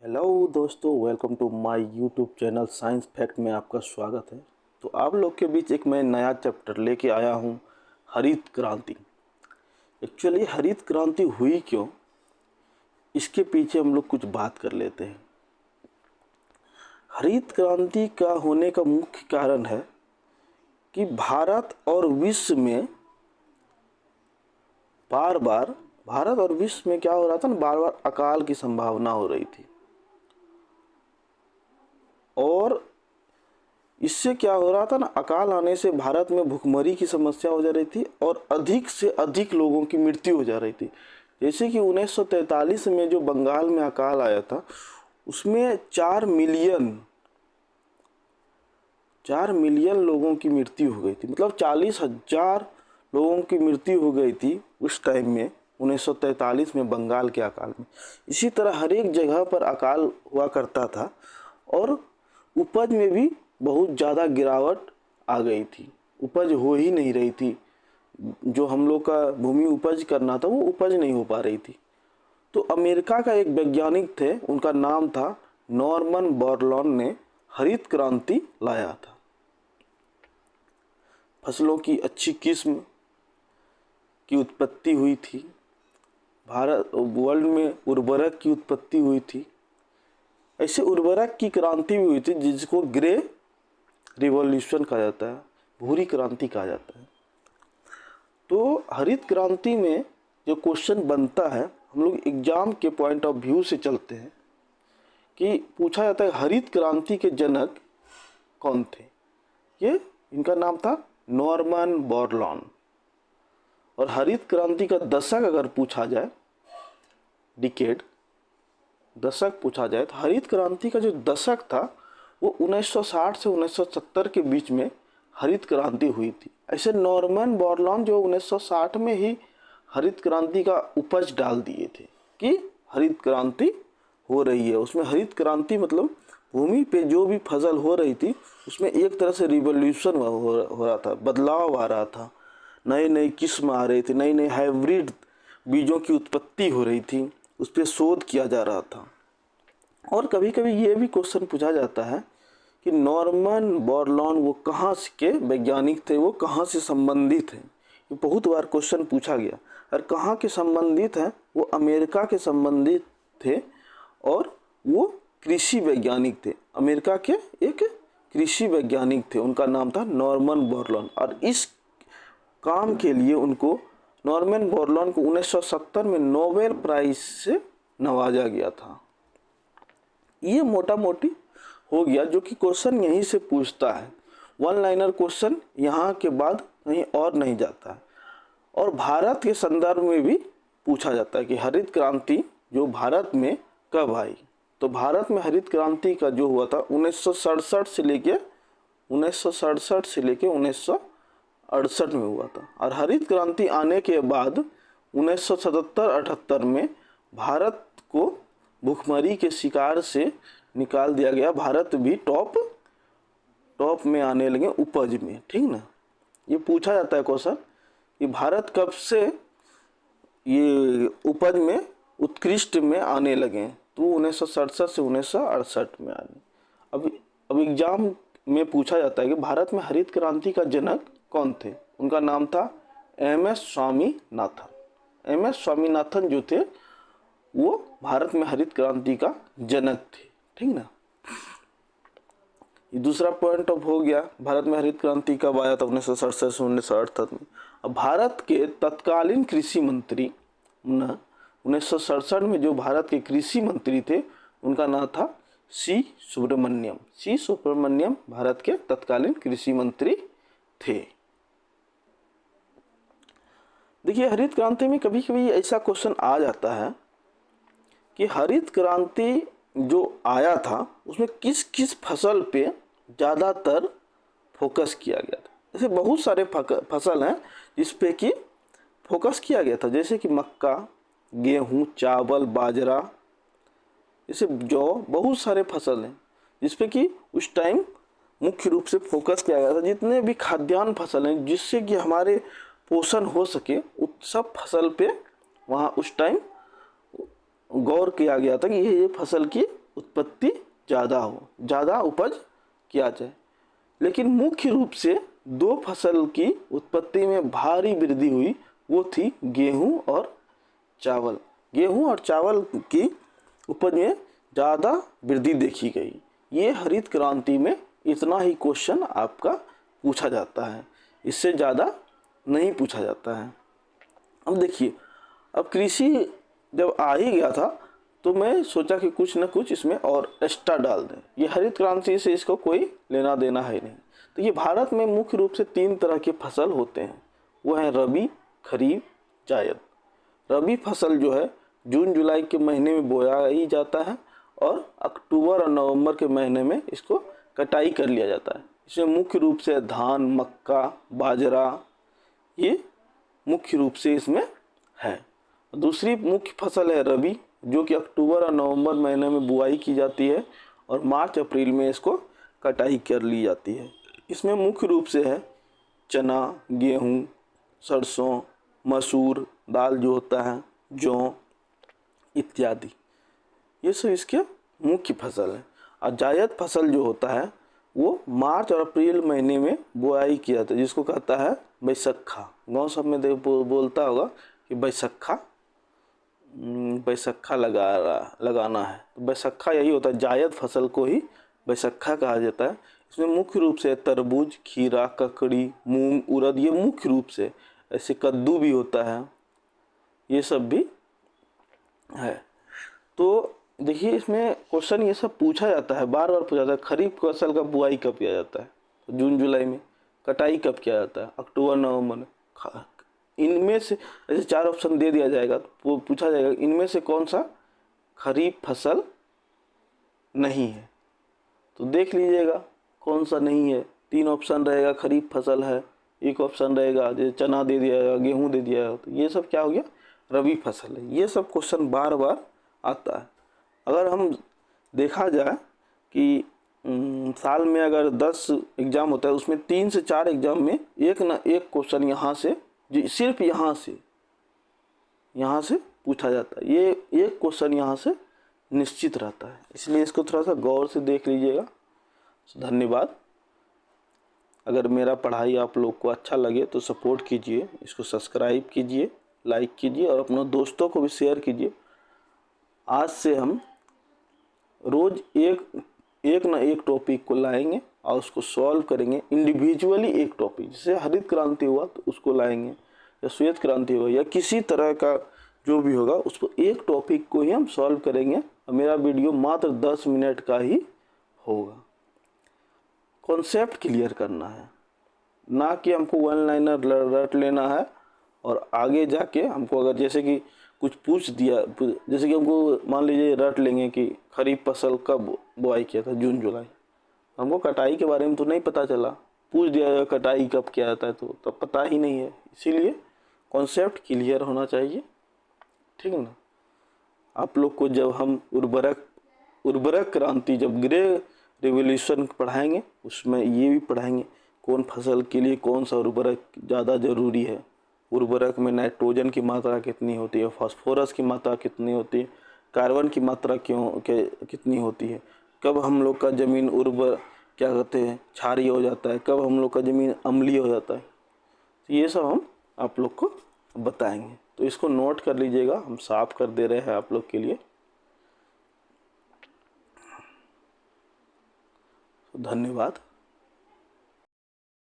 Hello दोस्तों, welcome to my YouTube channel science fact में आपका स्वागत है। तो आप लोग के बीच एक मैं नया चैप्टर लेके आया हूँ, हरित क्रांति। एक्चुअली हरित क्रांति हुई क्यों, इसके पीछे हम लोग कुछ बात कर लेते हैं। हरित क्रांति का होने का मुख्य कारण है कि भारत और विश्व में क्या हो रहा था ना, बार बार अकाल की संभावना हो रही थी। और इससे क्या हो रहा था ना, अकाल आने से भारत में भूखमरी की समस्या हो जा रही थी और अधिक से अधिक लोगों की मृत्यु हो जा रही थी। जैसे कि 1943 में जो बंगाल में अकाल आया था, उसमें 4 मिलियन लोगों की मृत्यु हो गई थी। मतलब 40,000 लोगों की मृत्यु हो गई थी उस टाइम में, 1943 में बंगाल के अकाल में। इसी तरह हर एक जगह पर अकाल हुआ करता था और उपज में भी बहुत ज़्यादा गिरावट आ गई थी। उपज हो ही नहीं रही थी। जो हम लोग का भूमि उपज करना था वो उपज नहीं हो पा रही थी। तो अमेरिका का एक वैज्ञानिक थे, उनका नाम था नॉर्मन बोरलॉन ने हरित क्रांति लाया था। फसलों की अच्छी किस्म की उत्पत्ति हुई थी। भारत वर्ल्ड में उर्वरक की उत्पत्ति हुई थी। ऐसे उर्वरक की क्रांति भी हुई थी जिसको ग्रे रिवॉल्यूशन कहा जाता है, भूरी क्रांति कहा जाता है। तो हरित क्रांति में जो क्वेश्चन बनता है, हम लोग एग्जाम के पॉइंट ऑफ व्यू से चलते हैं कि पूछा जाता है हरित क्रांति के जनक कौन थे। ये इनका नाम था नॉर्मन बोरलॉन। और हरित क्रांति का दशक अगर पूछा जाए, डिकेड दशक पूछा जाए, तो हरित क्रांति का जो दशक था वो 1960 से 1970 के बीच में हरित क्रांति हुई थी। ऐसे नॉर्मन बोरलॉन जो 1960 में ही हरित क्रांति का उपज डाल दिए थे कि हरित क्रांति हो रही है। उसमें हरित क्रांति मतलब भूमि पे जो भी फसल हो रही थी उसमें एक तरह से रिवॉल्यूशन हो रहा था, बदलाव आ रहा था। नए नए किस्म आ रहे थे, नई नई हाइब्रिड बीजों की उत्पत्ति हो रही थी, उस पर शोध किया जा रहा था। और कभी कभी ये भी क्वेश्चन पूछा जाता है कि नॉर्मन बोरलॉन वो कहाँ के वैज्ञानिक थे, वो कहाँ से संबंधित हैं। ये बहुत बार क्वेश्चन पूछा गया। और कहाँ के संबंधित हैं, वो अमेरिका के संबंधित थे और वो कृषि वैज्ञानिक थे। अमेरिका के एक कृषि वैज्ञानिक थे, उनका नाम था नॉर्मन बोरलॉन। और इस काम के लिए उनको, नॉर्मन बोरलॉन को 1970 में नोबेल प्राइज से नवाजा गया था। ये मोटा मोटी हो गया, जो कि क्वेश्चन यहीं से पूछता है। वन लाइनर क्वेश्चन यहाँ के बाद कहीं और नहीं जाता है। और भारत के संदर्भ में भी पूछा जाता है कि हरित क्रांति जो भारत में कब आई। तो भारत में हरित क्रांति का जो हुआ था 1967 से लेके 1968 में हुआ था। और हरित क्रांति आने के बाद 1977-78 में भारत को भूखमरी के शिकार से निकाल दिया गया। भारत भी टॉप में आने लगे उपज में, ठीक ना। ये पूछा जाता है क्वेश्चन कि भारत कब से ये उपज में उत्कृष्ट में आने लगे, तो 1967 से 1968 में आने। अब एग्जाम में पूछा जाता है कि भारत में हरित क्रांति का जनक कौन थे। उनका नाम था एम.एस. स्वामीनाथन। एम.एस. स्वामीनाथन जो थे वो भारत में हरित क्रांति का जनक थे, ठीक ना। ये दूसरा पॉइंट ऑफ हो गया, भारत में हरित क्रांति कब आया था, 1967 से 1968 में। अब भारत के तत्कालीन कृषि मंत्री 1967 में जो भारत के कृषि मंत्री थे, उनका नाम था सी सुब्रमण्यम भारत के तत्कालीन कृषि मंत्री थे। देखिए, हरित क्रांति में कभी कभी ऐसा क्वेश्चन आ जाता है कि हरित क्रांति जो आया था उसमें किस किस फसल पे ज़्यादातर फोकस किया गया था। जैसे बहुत सारे फसल हैं जिस पे कि फोकस किया गया था, जैसे कि मक्का, गेहूं, चावल, बाजरा, जैसे जौ, बहुत सारे फसल हैं जिस पे कि उस टाइम मुख्य रूप से फोकस किया गया था। जितने भी खाद्यान्न फसल हैं जिससे कि हमारे पोषण हो सके, उस सब फसल पे वहाँ उस टाइम गौर किया गया था कि ये फसल की उत्पत्ति ज़्यादा हो, ज़्यादा उपज किया जाए। लेकिन मुख्य रूप से दो फसल की उत्पत्ति में भारी वृद्धि हुई, वो थी गेहूं और चावल। गेहूं और चावल की उपज में ज़्यादा वृद्धि देखी गई। ये हरित क्रांति में इतना ही क्वेश्चन आपका पूछा जाता है, इससे ज़्यादा नहीं पूछा जाता है। अब देखिए, अब कृषि जब आ ही गया था तो मैं सोचा कि कुछ ना कुछ इसमें और एक्स्ट्रा डाल दें। ये हरित क्रांति से इसको कोई लेना देना है नहीं। तो ये भारत में मुख्य रूप से 3 तरह के फसल होते हैं, वो है रबी, खरीफ, जायद। रबी फसल जो है जून जुलाई के महीने में बोया ही जाता है और अक्टूबर और नवंबर के महीने में इसको कटाई कर लिया जाता है। इसमें मुख्य रूप से धान, मक्का, बाजरा, ये मुख्य रूप से इसमें है। दूसरी मुख्य फसल है रबी, जो कि अक्टूबर और नवंबर महीने में बुआई की जाती है और मार्च अप्रैल में इसको कटाई कर ली जाती है। इसमें मुख्य रूप से है चना, गेहूँ, सरसों, मसूर, दाल जो होता है, जौ इत्यादि, ये सब इसके मुख्य फसल है। और जायद फसल जो होता है वो मार्च और अप्रैल महीने में बुआई किया जाता है, जिसको कहता है बैसक्खा। गाँव सब में बोलता होगा कि बैसक्खा लगाना है, तो बैसक्खा यही होता है। जायद फसल को ही बैसक्खा कहा जाता है। इसमें मुख्य रूप से तरबूज, खीरा, ककड़ी, मूंग, उड़द, ये मुख्य रूप से, ऐसे कद्दू भी होता है, ये सब भी है। तो देखिए, इसमें क्वेश्चन ये सब पूछा जाता है, बार बार पूछा जाता है। खरीफ फसल का बुआई कब किया जाता है? तो जून जुलाई में। कटाई कब किया जाता है? अक्टूबर नवंबर में। इनमें से ऐसे 4 ऑप्शन दे दिया जाएगा तो वो पूछा जाएगा इनमें से कौन सा खरीफ फसल नहीं है, तो देख लीजिएगा कौन सा नहीं है। 3 ऑप्शन रहेगा, खरीफ फसल है, 1 ऑप्शन रहेगा जैसे चना दे दिया है, गेहूँ दे दिया है, तो ये सब क्या हो गया? रबी फसल है। ये सब क्वेश्चन बार बार आता है। अगर हम देखा जाए कि साल में अगर 10 एग्ज़ाम होता है, उसमें 3 से 4 एग्ज़ाम में एक ना एक क्वेश्चन यहाँ से, सिर्फ यहाँ से पूछा जाता है। ये एक क्वेश्चन यहाँ से निश्चित रहता है, इसलिए इसको थोड़ा सा गौर से देख लीजिएगा। धन्यवाद। अगर मेरा पढ़ाई आप लोग को अच्छा लगे तो सपोर्ट कीजिए, इसको सब्सक्राइब कीजिए, लाइक कीजिए और अपने दोस्तों को भी शेयर कीजिए। आज से हम रोज़ एक ना एक टॉपिक को लाएंगे और उसको सॉल्व करेंगे इंडिविजुअली। एक टॉपिक, जैसे हरित क्रांति हुआ तो उसको लाएंगे, या श्वेत क्रांति हुआ, या किसी तरह का जो भी होगा उसको एक टॉपिक को ही हम सॉल्व करेंगे। और मेरा वीडियो मात्र 10 मिनट का ही होगा। कॉन्सेप्ट क्लियर करना है, ना कि हमको वन लाइनर रट लेना है और आगे जाके हमको अगर जैसे कि कुछ पूछ दिया, जैसे कि हमको मान लीजिए रट लेंगे कि खरीफ फसल कब बुआई किया था, जून जुलाई, हमको कटाई के बारे में तो नहीं पता चला, पूछ दिया कटाई कब किया जाता है तो तब पता ही नहीं है। इसीलिए कॉन्सेप्ट क्लियर होना चाहिए, ठीक है ना। आप लोग को जब हम उर्वरक क्रांति, जब ग्रे रिवोल्यूशन पढ़ाएंगे, उसमें ये भी पढ़ाएंगे कौन फसल के लिए कौन सा उर्वरक ज़्यादा ज़रूरी है, उर्वरक में नाइट्रोजन की मात्रा कितनी होती है, फास्फोरस की मात्रा कितनी होती है, कार्बन की मात्रा कितनी होती है, कब हम लोग का ज़मीन उर्वर क्या कहते हैं क्षारीय हो जाता है, कब हम लोग का ज़मीन अम्लीय हो जाता है, तो ये सब हम आप लोग को बताएंगे। तो इसको नोट कर लीजिएगा, हम साफ कर दे रहे हैं आप लोग के लिए। धन्यवाद।